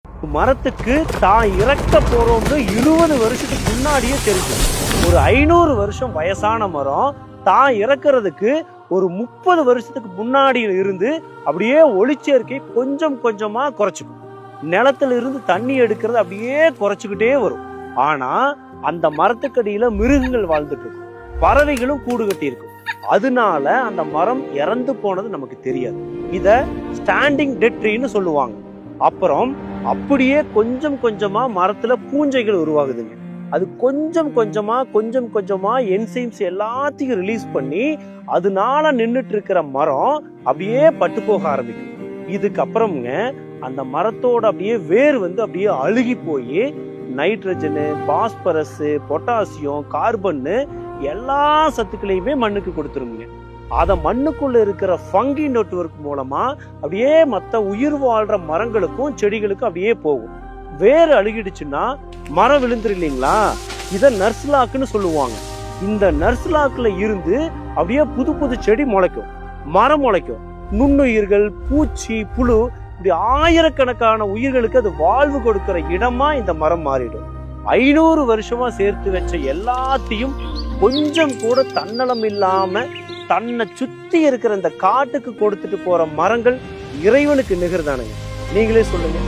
மரத்துக்கு தான் இறக்க போறோம்னு 20 வருஷத்துக்கு முன்னாடியே தெரியும். ஒரு 500 வருஷம் வயசான மரம் தான் இறக்குறதுக்கு ஒரு 30 வருஷத்துக்கு முன்னாடி இருந்து அப்படியே ஒளிச்சேர்க்கை கொஞ்சம் கொஞ்சமா குறைச்சிக்கும். நிலத்துல இருந்து தண்ணி எடுக்கிறது அப்படியே குறைச்சிக்கிட்டே வரும். ஆனா அந்த மரத்துக்கடியில மிருகங்கள் வாழ்ந்துட்டு இருக்கும், பறவைகளும் கூடு கட்டி இருக்கும். அதனால அந்த மரம் இறந்து போனது நமக்கு தெரியாது. இத ஸ்டாண்டிங் டெட் ட்ரீன்னு சொல்லுவாங்க. அப்புறம் அப்படியே கொஞ்சம் கொஞ்சமா மரத்துல பூஞ்சைகள் உருவாகுதுங்க. அது கொஞ்சம் கொஞ்சமா என்சைம்ஸ் எல்லாத்தையும் ரிலீஸ் பண்ணி அதனால நின்றுட்டு இருக்கிற மரம் அப்படியே பட்டு போக ஆரம்பிக்கும். இதுக்கப்புறம்ங்க அந்த மரத்தோட அப்படியே வேர் வந்து அப்படியே அழுகி போய் நைட்ரஜனு, பாஸ்பரஸ், பொட்டாசியம், கார்பன்னு எல்லா சத்துக்களையுமே மண்ணுக்கு கொடுத்துருங்க. அத மண்ணுக்குள்ள இருக்கிற ஃபங்கி நெட்வொர்க் மூலமா அப்படியே மற்ற உயிர் வாழ்ற மரங்களுக்கும் செடிகளுக்கும் அப்படியே போகும். வேறு அழுகிடுச்சுன்னா மரம் விழுந்துரு இல்லைங்களா, இத நர்ஸ்லாக்குன்னு சொல்லுவாங்க. இந்த நர்ஸ்லாக்குல இருந்து அப்படியே புது புது செடி முளைக்கும், மரம் முளைக்கும். நுண்ணுயிர்கள், பூச்சி, புழு, இப்படி ஆயிரக்கணக்கான உயிர்களுக்கு அது வாழ்வு கொடுக்கிற இடமா இந்த மரம் மாறிடும். 500 வருஷமா சேர்த்து வச்ச எல்லாத்தையும் கொஞ்சம் கூட தன்னலம் இல்லாம தன்னை சுத்தி இருக்கிற இந்த காட்டுக்கு கொடுத்துட்டு போற மரங்கள் இறைவனுக்கு நிகர்தானுங்க. நீங்களே சொல்லுங்க.